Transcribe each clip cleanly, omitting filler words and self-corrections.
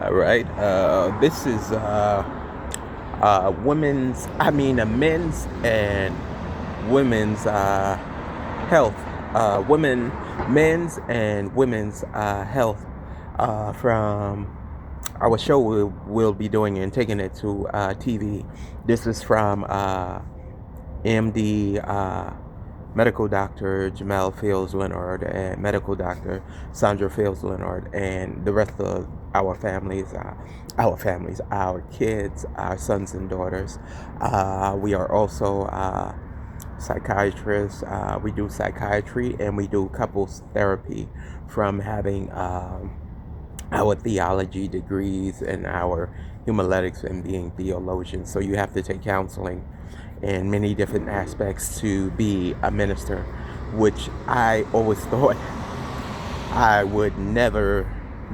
All right. This is men's and women's health. Men's and women's health from our show we'll be doing and taking it to TV. This is from MD medical doctor Jamal Fields Leonard and medical doctor Sandra Fields Leonard and the rest of our kids, our sons and daughters. We are also psychiatrists. We do psychiatry and we do couples therapy from having our theology degrees and our homiletics and being theologians. So you have to take counseling in many different aspects to be a minister, which I always thought I would never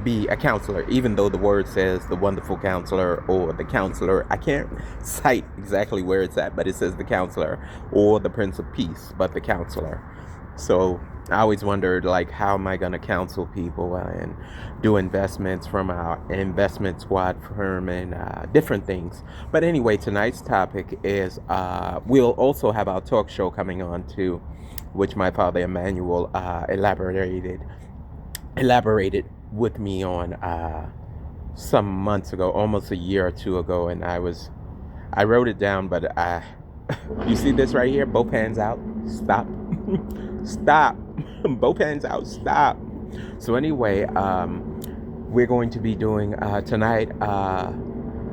be a counselor, even though the word says the wonderful counselor or the counselor. I can't cite exactly where it's at, but it says the counselor or the Prince of Peace, but the counselor. So I always wondered, like, how am I going to counsel people and do investments from our investment squad firm and different things. But anyway, tonight's topic is we'll also have our talk show coming on too, which my father Emmanuel elaborated with me on some months ago, almost a year or two ago, and I wrote it down, but you see this right here, both hands out, stop. Stop. Both hands out, stop. So anyway, we're going to be doing tonight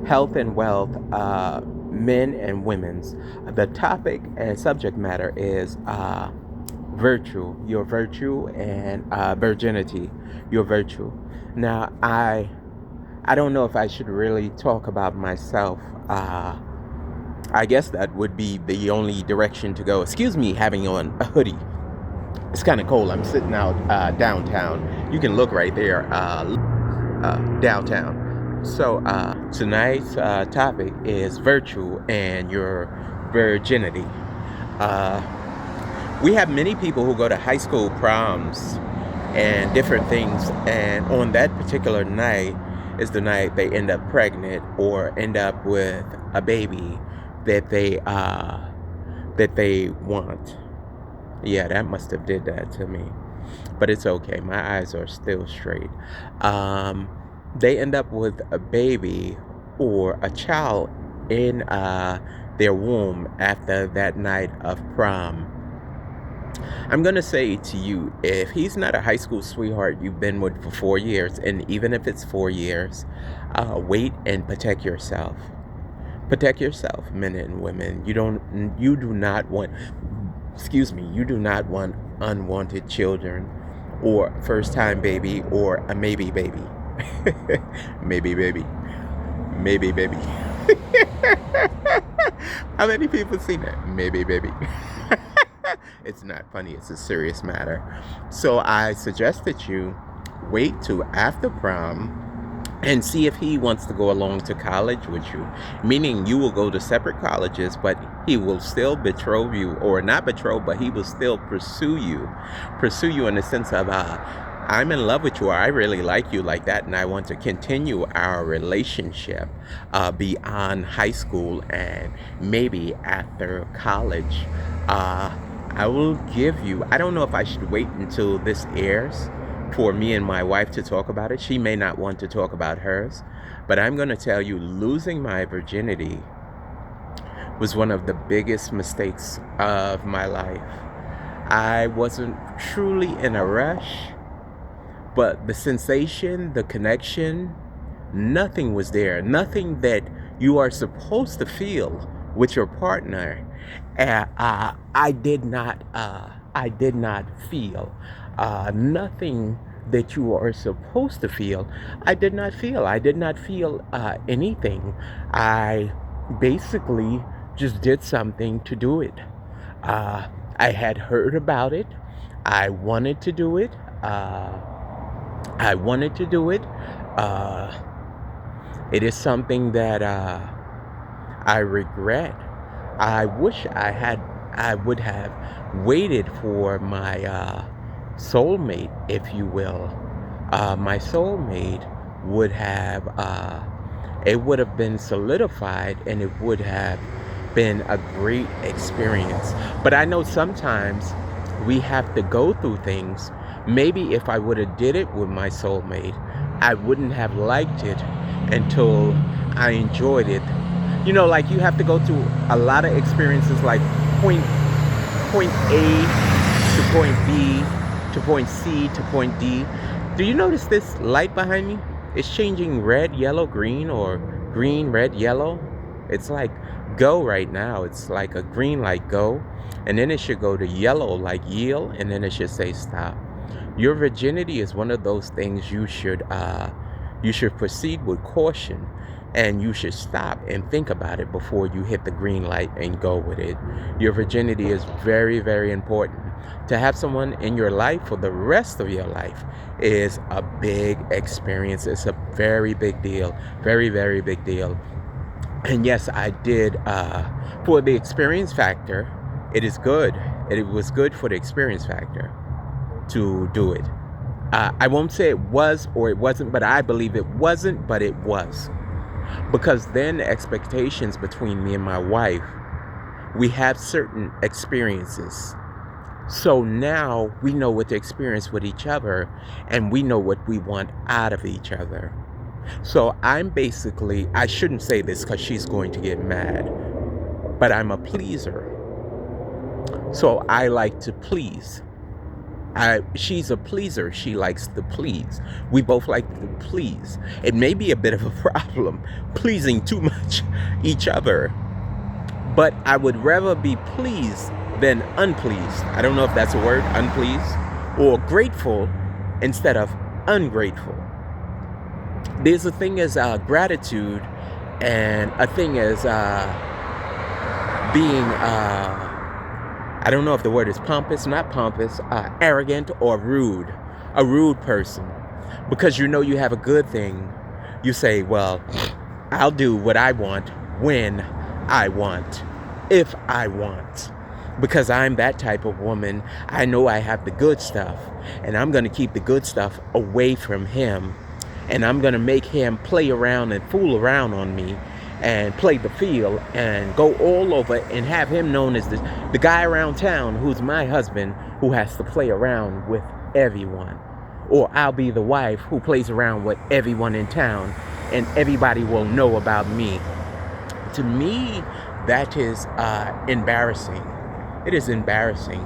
health and wealth, men and women's. The topic and subject matter is virtue, your virtue, and virginity, your virtue. Now, I don't know if I should really talk about myself. I guess that would be the only direction to go. Excuse me having on a hoodie. It's kind of cold. I'm sitting out downtown. You can look right there, downtown. So tonight's topic is virtue and your virginity. We have many people who go to high school proms and different things, and on that particular night is the night they end up pregnant or end up with a baby that they want. Yeah, that must have did that to me, but it's okay. My eyes are still straight. They end up with a baby or a child in their womb after that night of prom. I'm going to say to you, if he's not a high school sweetheart you've been with for 4 years, and even if it's 4 years, wait and protect yourself. Protect yourself, men and women. You do not want unwanted children or first-time baby or a maybe baby. Maybe baby. Maybe baby. How many people seen that? Maybe baby. It's not funny, it's a serious matter. So I suggest that you wait till after prom and see if he wants to go along to college with you. Meaning you will go to separate colleges, but he will still betroth you, or not betroth, but he will still pursue you in the sense of, I'm in love with you, or I really like you like that, and I want to continue our relationship beyond high school and maybe after college. I will give you, I don't know if I should wait until this airs for me and my wife to talk about it. She may not want to talk about hers, but I'm going to tell you, losing my virginity was one of the biggest mistakes of my life. I wasn't truly in a rush, but the sensation, the connection, nothing was there. Nothing that you are supposed to feel with your partner. I did not feel. Nothing that you are supposed to feel. I did not feel. Anything. I basically just did something to do it. I had heard about it. I wanted to do it. It is something that I regret. I wish I would have waited for my soulmate, if you will. My soulmate would have it would have been solidified, and it would have been a great experience. But I know sometimes we have to go through things. Maybe if I would have did it with my soulmate, I wouldn't have liked it until I enjoyed it. You know, like you have to go through a lot of experiences, like point A to point B to point C to point D. Do you notice this light behind me? It's changing red, yellow, green, or green, red, yellow. It's like go right now. It's like a green light, go, and then it should go to yellow like yield, and then it should say stop. Your virginity is one of those things you should proceed with caution, and you should stop and think about it before you hit the green light and go with it. Your virginity is very, very important. To have someone in your life for the rest of your life is a big experience. It's a very big deal. Very, very big deal. And yes, I did, for the experience factor, it is good. It was good for the experience factor to do it. I won't say it was or it wasn't, but I believe it wasn't, but it was. Because then the expectations between me and my wife, we have certain experiences. So now we know what to experience with each other, and we know what we want out of each other. So I'm basically, I shouldn't say this because she's going to get mad, but I'm a pleaser. So I like to please. She's a pleaser. She likes to please. We both like to please. It may be a bit of a problem, pleasing too much each other, but I would rather be pleased than unpleased. I don't know if that's a word, unpleased, or grateful instead of ungrateful. There's a thing as gratitude, and a thing as being, I don't know if the word is pompous, not pompous, arrogant or rude. A rude person. Because you know you have a good thing, you say, well, I'll do what I want when I want, if I want. Because I'm that type of woman. I know I have the good stuff, and I'm going to keep the good stuff away from him, and I'm going to make him play around and fool around on me and play the field and go all over and have him known as the guy around town who's my husband, who has to play around with everyone. Or I'll be the wife who plays around with everyone in town, and everybody will know about me. To me, that is embarrassing. It is embarrassing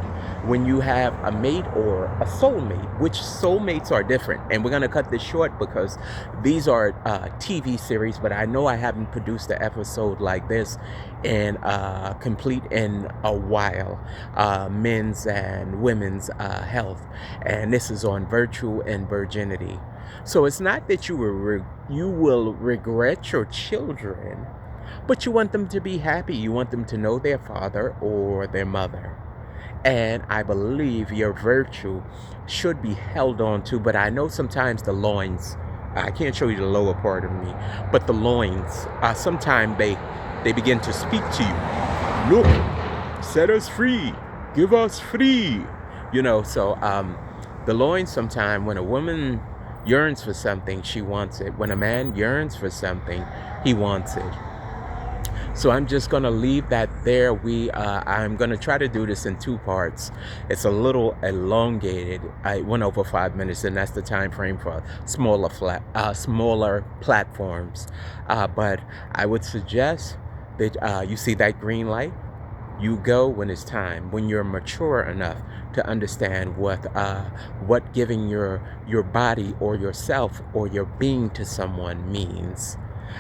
when you have a mate or a soulmate, which soulmates are different. And we're going to cut this short because these are TV series, but I know I haven't produced an episode like this in complete in a while. Men's and women's health. And this is on virtue and virginity. So it's not that you will regret your children, but you want them to be happy. You want them to know their father or their mother. And I believe your virtue should be held on to, but I know sometimes the loins, I can't show you the lower part of me, but the loins, sometimes they begin to speak to you. Look, set us free, give us free. You know, so the loins, sometimes when a woman yearns for something, she wants it. When a man yearns for something, he wants it. So I'm just going to leave that there. I'm going to try to do this in 2 parts. It's a little elongated. I went over 5 minutes, and that's the time frame for smaller platforms. But I would suggest that you see that green light, you go when it's time, when you're mature enough to understand what giving your body or yourself or your being to someone means.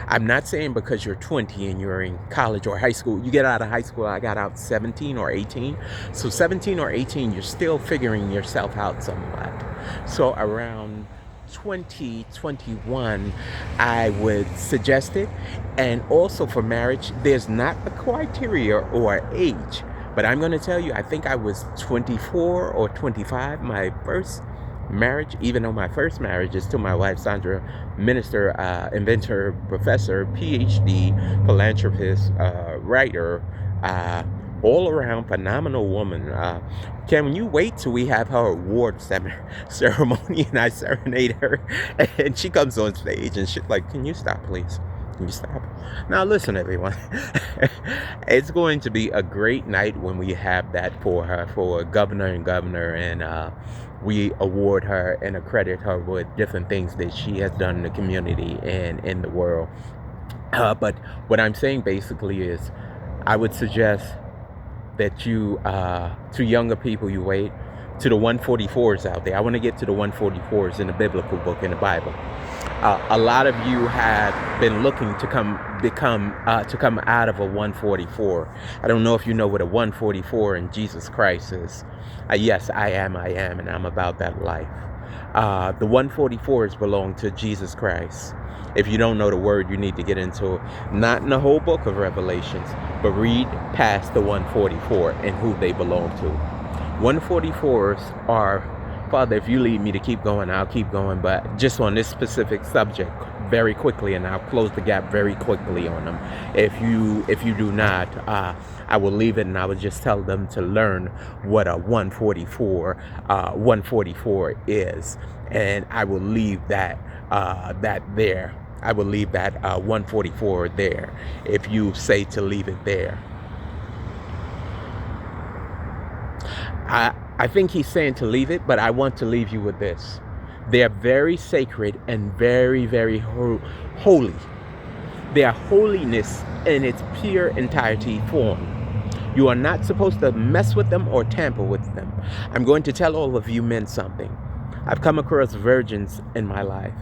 I'm not saying because you're 20 and you're in college or high school. You get out of high school, I got out 17 or 18. So 17 or 18, you're still figuring yourself out somewhat. So around 20, 21, I would suggest it. And also for marriage, there's not a criteria or age. But I'm going to tell you, I think I was 24 or 25, my first marriage, even though my first marriage is to my wife, Sandra, minister, inventor, professor, PhD, philanthropist, writer, all around phenomenal woman. Can you wait till we have her award ceremony and I serenade her? And she comes on stage and she's like, can you stop, please? Can you stop? Now listen, everyone. It's going to be a great night when we have that for her, for governor, and we award her and accredit her with different things that she has done in the community and in the world. But what I'm saying basically is, I would suggest that you, to younger people, you wait. To the 144s out there, I want to get to the 144s in the biblical book, in the Bible. A lot of you have been looking to come out of a 144. I don't know if you know what a 144 in Jesus Christ is. Yes, I am, and I'm about that life. The 144s belong to Jesus Christ. If you don't know the word, you need to get into it. Not in the whole book of Revelations, but read past the 144 and who they belong to. 144s are, Father, if you lead me to keep going, I'll keep going, but just on this specific subject very quickly, and I'll close the gap very quickly on them. If you do not, I will leave it, and I will just tell them to learn what a 144 is, and I will leave that there. I will leave that 144 there if you say to leave it there. I think he's saying to leave it, but I want to leave you with this. They are very sacred and very, very holy. They are holiness in its pure entirety form. You are not supposed to mess with them or tamper with them. I'm going to tell all of you men something. I've come across virgins in my life.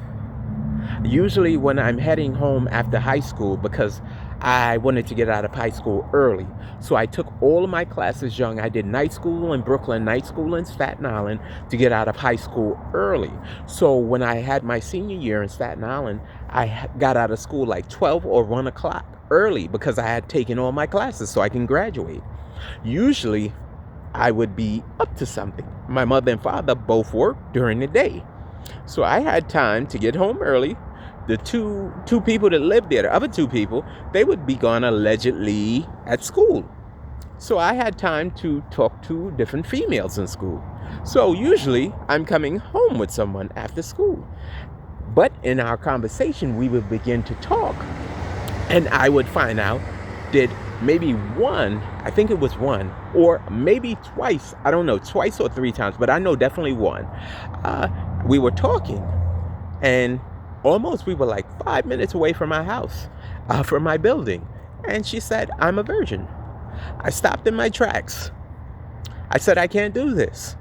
Usually when I'm heading home after high school, because I wanted to get out of high school early. So I took all of my classes young. I did night school in Brooklyn, night school in Staten Island to get out of high school early. So when I had my senior year in Staten Island, I got out of school like 12 or 1 o'clock early because I had taken all my classes so I can graduate. Usually I would be up to something. My mother and father both worked during the day. So I had time to get home early. The two people that lived there, the other 2 people, they would be gone allegedly at school. So I had time to talk to different females in school. So usually I'm coming home with someone after school. But in our conversation, we would begin to talk. And I would find out that maybe one, I think it was one, or maybe twice, I don't know, twice or 3 times, but I know definitely one. We were talking, and almost we were like 5 minutes away from my house, from my building. And she said, I'm a virgin. I stopped in my tracks. I said, I can't do this.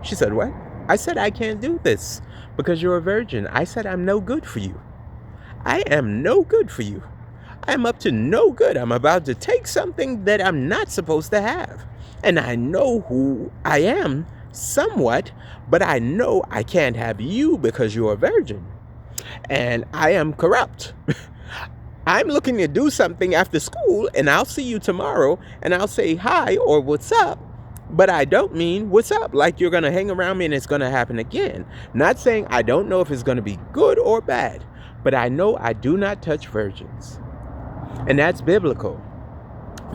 She said, what? I said, I can't do this because you're a virgin. I said, I'm no good for you. I am no good for you. I'm up to no good. I'm about to take something that I'm not supposed to have. And I know who I am somewhat, but I know I can't have you because you're a virgin. And I am corrupt. I'm looking to do something after school, and I'll see you tomorrow, and I'll say hi or what's up, but I don't mean what's up, like you're going to hang around me and it's going to happen again. Not saying I don't know if it's going to be good or bad, but I know I do not touch virgins. And that's biblical.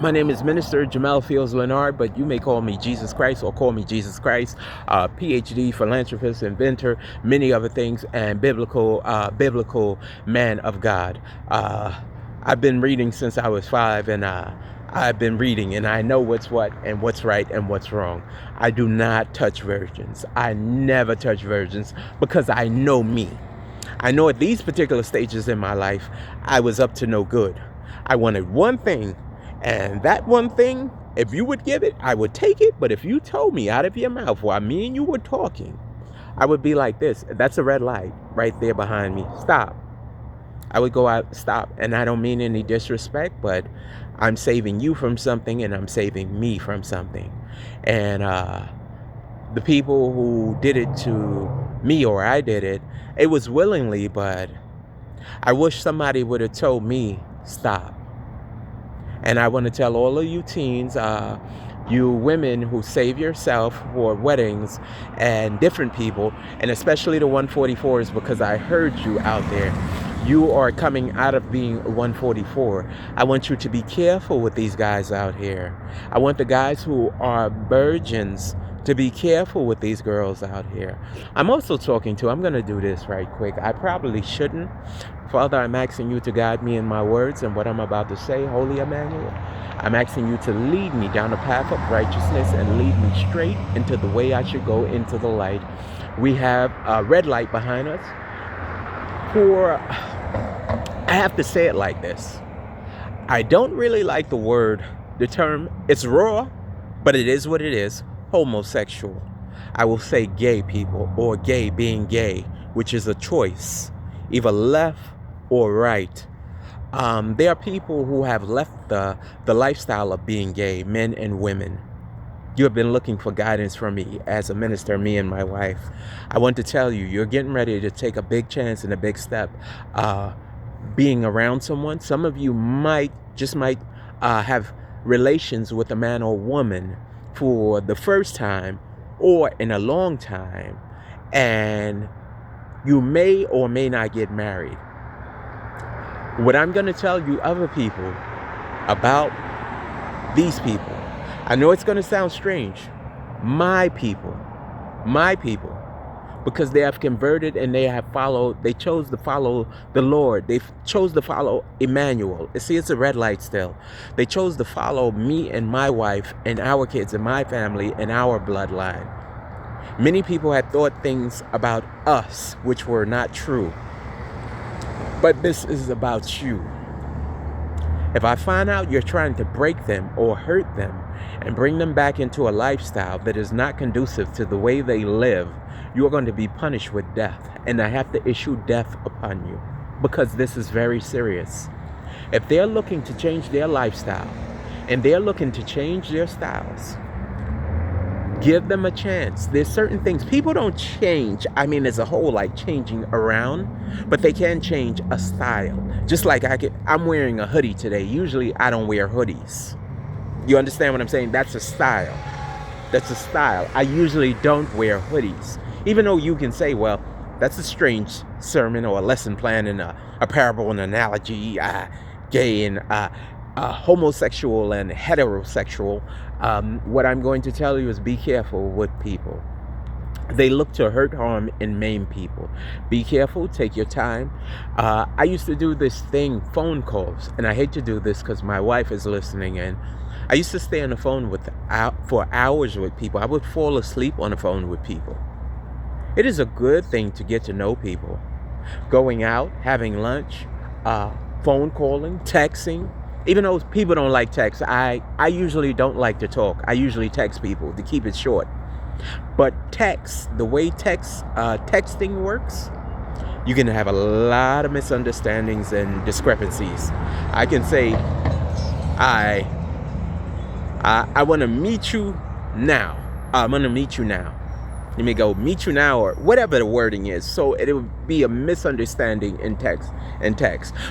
My name is Minister Jamel Fields Leonard, but you may call me Jesus Christ or call me Jesus Christ, PhD, philanthropist, inventor, many other things, and biblical man of God. I've been reading since I was 5, and I've been reading, and I know what's what and what's right and what's wrong. I do not touch virgins. I never touch virgins because I know me. I know at these particular stages in my life, I was up to no good. I wanted one thing. And that one thing, if you would give it, I would take it. But if you told me out of your mouth while me and you were talking, I would be like this. That's a red light right there behind me. Stop. I would go out, stop. And I don't mean any disrespect, but I'm saving you from something and I'm saving me from something. And the people who did it to me, or I did it, it was willingly, but I wish somebody would have told me, stop. And I want to tell all of you teens, you women who save yourself for weddings and different people, and especially the 144s, because I heard you out there. you are coming out of being 144. I want you to be careful with these guys out here. I want the guys who are virgins to be careful with these girls out here. I'm also talking to, I'm going to do this right quick. I probably shouldn't. Father, I'm asking you to guide me in my words and what I'm about to say, Holy Emmanuel. I'm asking you to lead me down the path of righteousness and lead me straight into the way I should go, into the light. We have a red light behind us. I have to say it like this. I don't really like the term, it's raw, but it is what it is, homosexual. I will say gay people, or gay being gay, which is a choice, either left or right. There are people who have left the lifestyle of being gay, men and women. You have been looking for guidance from me as a minister, me and my wife. I want to tell you, you're getting ready to take a big chance and a big step being around someone. Some of you might have relations with a man or woman for the first time or in a long time, and you may or may not get married. What I'm going to tell you other people about these people, I know it's going to sound strange, my people, because they have converted and they chose to follow the Lord. They chose to follow Emmanuel. See, it's a red light still. They chose to follow me and my wife and our kids and my family and our bloodline. Many people had thought things about us which were not true. But this is about you. If I find out you're trying to break them or hurt them and bring them back into a lifestyle that is not conducive to the way they live, you are going to be punished with death. And I have to issue death upon you, because this is very serious. If they're looking to change their lifestyle and they're looking to change their styles, give them a chance. There's certain things people don't change. I mean, as a whole, like changing around, but they can change a style. Just like I'm wearing a hoodie today. Usually I don't wear hoodies. You understand what I'm saying? That's a style. That's a style. I usually don't wear hoodies. Even though you can say, well, that's a strange sermon or a lesson plan in a parable, an analogy, gay and homosexual and heterosexual. What I'm going to tell you is be careful with people. They look to hurt, harm, and maim people. Be careful. Take your time. I used to do this thing, phone calls, and I hate to do this because my wife is listening in. I used to stay on the phone for hours with people. I would fall asleep on the phone with people. It is a good thing to get to know people. Going out, having lunch, phone calling, texting. Even though people don't like text, I usually don't like to talk. I usually text people to keep it short. But the way texting works, you're going to have a lot of misunderstandings and discrepancies. I can say, I want to meet you now. I'm going to meet you now. Let me go meet you now, or whatever the wording is. So it would be a misunderstanding in text.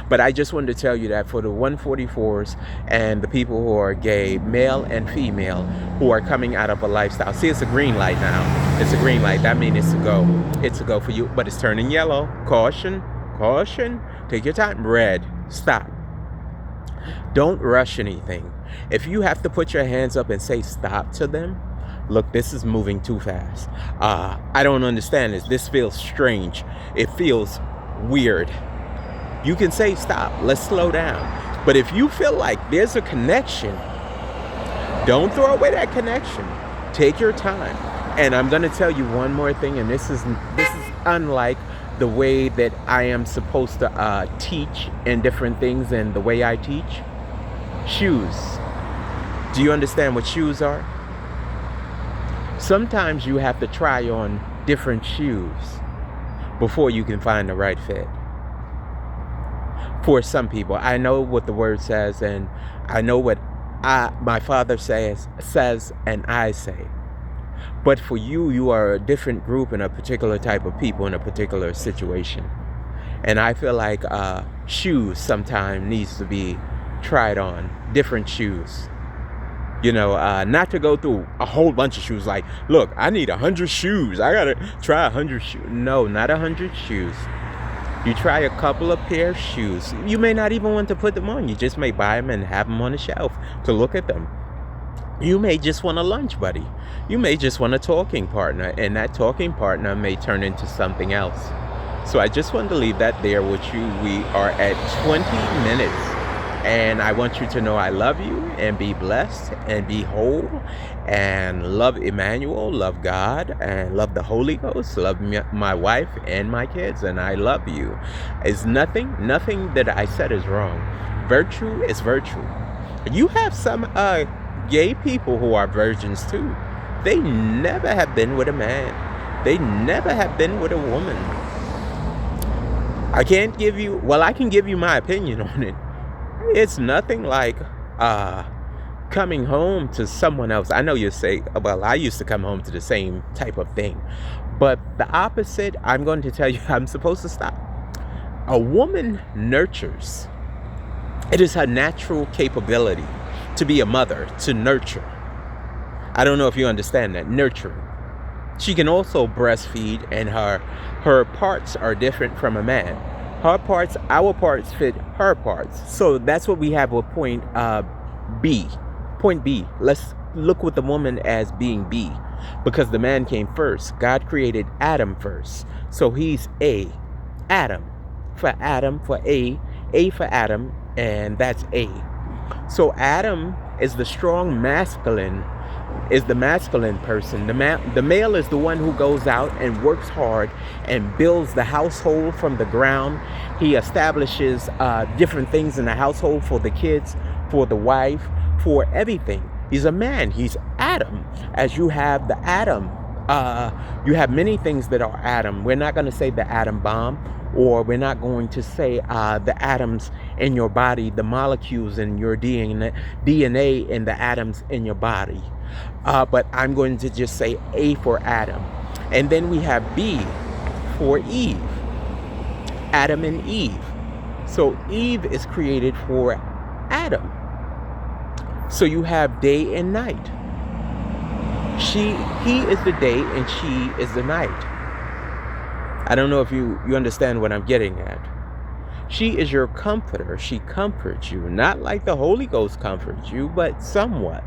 But I just wanted to tell you that for the 144s and the people who are gay, male and female, who are coming out of a lifestyle. See, it's a green light now. It's a green light. That means it's a go. It's a go for you. But it's turning yellow. Caution. Caution. Take your time. Red. Stop. Don't rush anything. If you have to put your hands up and say stop to them, look, this is moving too fast. I don't understand this. This feels strange. It feels weird. You can say stop. Let's slow down. But if you feel like there's a connection, don't throw away that connection. Take your time. And I'm going to tell you one more thing, and this is unlike the way that I am supposed to teach and different things and the way I teach. Shoes. Do you understand what shoes are? Sometimes you have to try on different shoes before you can find the right fit. For some people, I know what the word says, and I know what my father says and I say. But for you, you are a different group and a particular type of people in a particular situation. And I feel like shoes sometimes needs to be tried on, different shoes. You know, not to go through a whole bunch of shoes. Like, look, I need 100 shoes. I got to try 100 shoes. No, not 100 shoes. You try a couple of pair of shoes. You may not even want to put them on. You just may buy them and have them on the shelf to look at them. You may just want a lunch buddy. You may just want a talking partner, and that talking partner may turn into something else. So I just wanted to leave that there with you. We are at 20 minutes. And I want you to know I love you, and be blessed and be whole, and love Emmanuel, love God, and love the Holy Ghost, love my wife and my kids, and I love you. It's nothing that I said is wrong. Virtue is virtue. You have some gay people who are virgins too. They never have been with a man. They never have been with a woman. I can give you my opinion on it. It's nothing like coming home to someone else. I know you say, well, I used to come home to the same type of thing. But the opposite, I'm going to tell you, I'm supposed to stop. A woman nurtures. It is her natural capability to be a mother, to nurture. I don't know if you understand that, nurturing. She can also breastfeed, and her parts are different from a man. Our parts fit her parts. So that's what we have with point B. Point B. Let's look with the woman as being B, because the man came first. God created Adam first. So he's A. Adam. For A for Adam, and that's A. So Adam is the strong masculine, is the masculine person. The male is the one who goes out and works hard and builds the household from the ground. He establishes different things in the household for the kids, for the wife, for everything. He's a man. He's Adam. As you have the atom, you have many things that are atom. We're not going to say the atom bomb, or we're not going to say the atoms in your body, the molecules in your DNA and the atoms in your body. But I'm going to just say A for Adam. And then we have B for Eve. Adam and Eve. So Eve is created for Adam. So you have day and night. He is the day and she is the night. I don't know if you understand what I'm getting at. She is your comforter. She comforts you. Not like the Holy Ghost comforts you, but somewhat.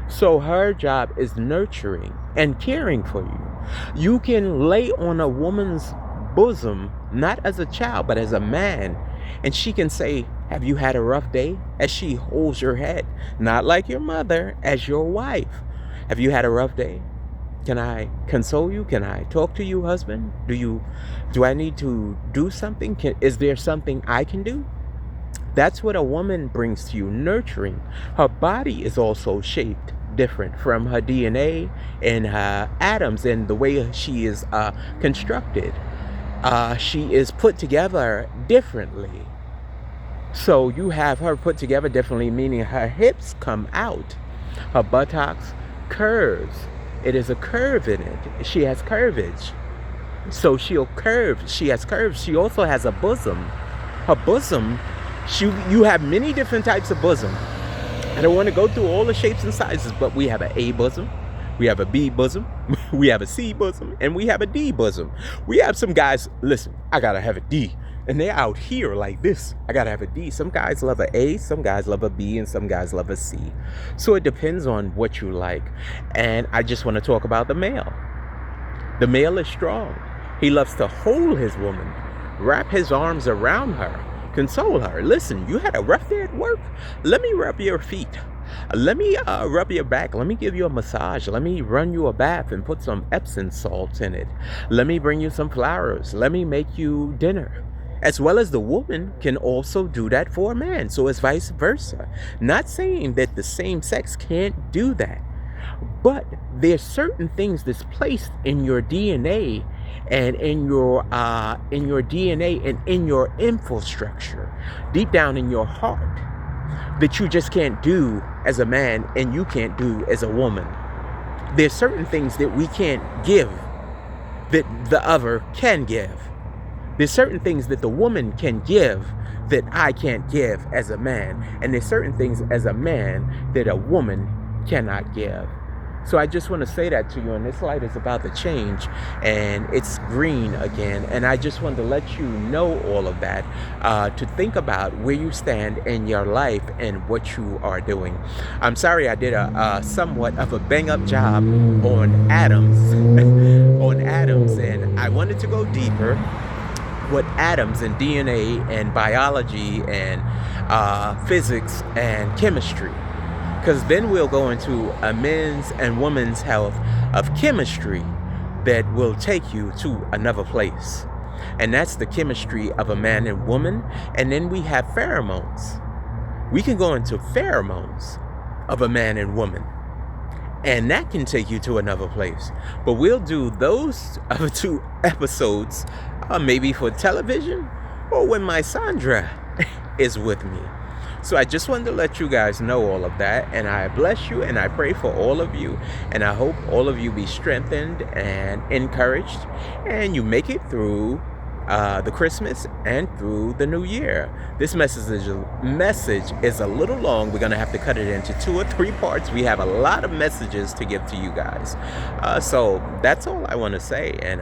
So her job is nurturing and caring for you. You can lay on a woman's bosom, not as a child, but as a man. And she can say, have you had a rough day? As she holds your head. Not like your mother, as your wife. Have you had a rough day? Can I console you? Can I talk to you, husband? Do I need to do something? Is there something I can do? That's what a woman brings to you, nurturing. Her body is also shaped different from her DNA and her atoms and the way she is constructed. She is put together differently. So you have her put together differently, meaning her hips come out. Her buttocks curves. It is a curve in it. She has curvage. So she'll curve. She has curves. She also has a bosom. Her bosom, you have many different types of bosom. I don't want to go through all the shapes and sizes, but we have an A bosom. We have a B bosom. We have a C bosom. And we have a D bosom. We have some guys, listen, I got to have a D. And they're out here like this. I got to have a D. Some guys love an A, some guys love a B, and some guys love a C. So it depends on what you like. And I just want to talk about the male. The male is strong. He loves to hold his woman, wrap his arms around her, console her. Listen, you had a rough day at work? Let me rub your feet. Let me rub your back. Let me give you a massage. Let me run you a bath and put some Epsom salts in it. Let me bring you some flowers. Let me make you dinner. As well as the woman can also do that for a man. So it's vice versa. Not saying that the same sex can't do that. But there's certain things that's placed in your DNA and in your DNA and in your infrastructure, deep down in your heart, that you just can't do as a man and you can't do as a woman. There's certain things that we can't give that the other can give. There's certain things that the woman can give that I can't give as a man. And there's certain things as a man that a woman cannot give. So I just want to say that to you, and this light is about to change, and it's green again. And I just wanted to let you know all of that, to think about where you stand in your life and what you are doing. I'm sorry I did a somewhat of a bang-up job on atoms, on atoms, and I wanted to go deeper with atoms and DNA and biology and physics and chemistry. Because then we'll go into a men's and women's health of chemistry that will take you to another place. And that's the chemistry of a man and woman. And then we have pheromones. We can go into pheromones of a man and woman. And that can take you to another place. But we'll do those other 2 episodes maybe for television or when my Sandra is with me. So I just wanted to let you guys know all of that, and I bless you and I pray for all of you, and I hope all of you be strengthened and encouraged, and you make it through the Christmas and through the New Year. This message is a little long. We're gonna have to cut it into 2 or 3 parts. We have a lot of messages to give to you guys. So that's all I want to say, and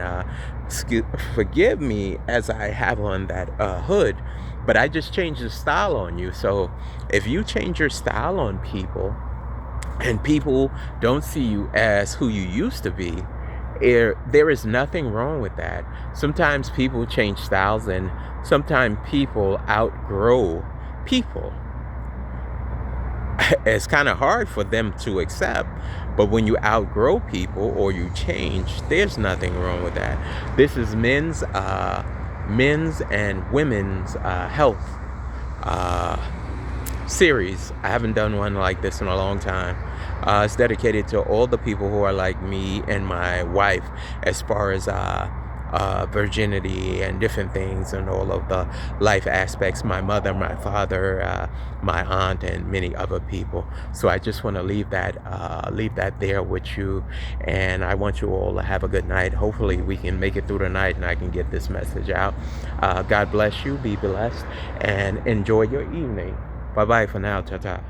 forgive me as I have on that hood. But I just changed the style on you. So if you change your style on people and people don't see you as who you used to be, there is nothing wrong with that. Sometimes people change styles, and sometimes people outgrow people. It's kind of hard for them to accept, but when you outgrow people or you change, there's nothing wrong with that. This is men's and women's health series. I haven't done one like this in a long time. It's dedicated to all the people who are like me and my wife, as far as virginity and different things and all of the life aspects, my mother, my father, my aunt, and many other people. So I just want to leave that there with you, and I want you all to have a good night. Hopefully we can make it through the night and I can get this message out. God bless you, be blessed, and enjoy your evening. Bye bye for now. Ta-ta.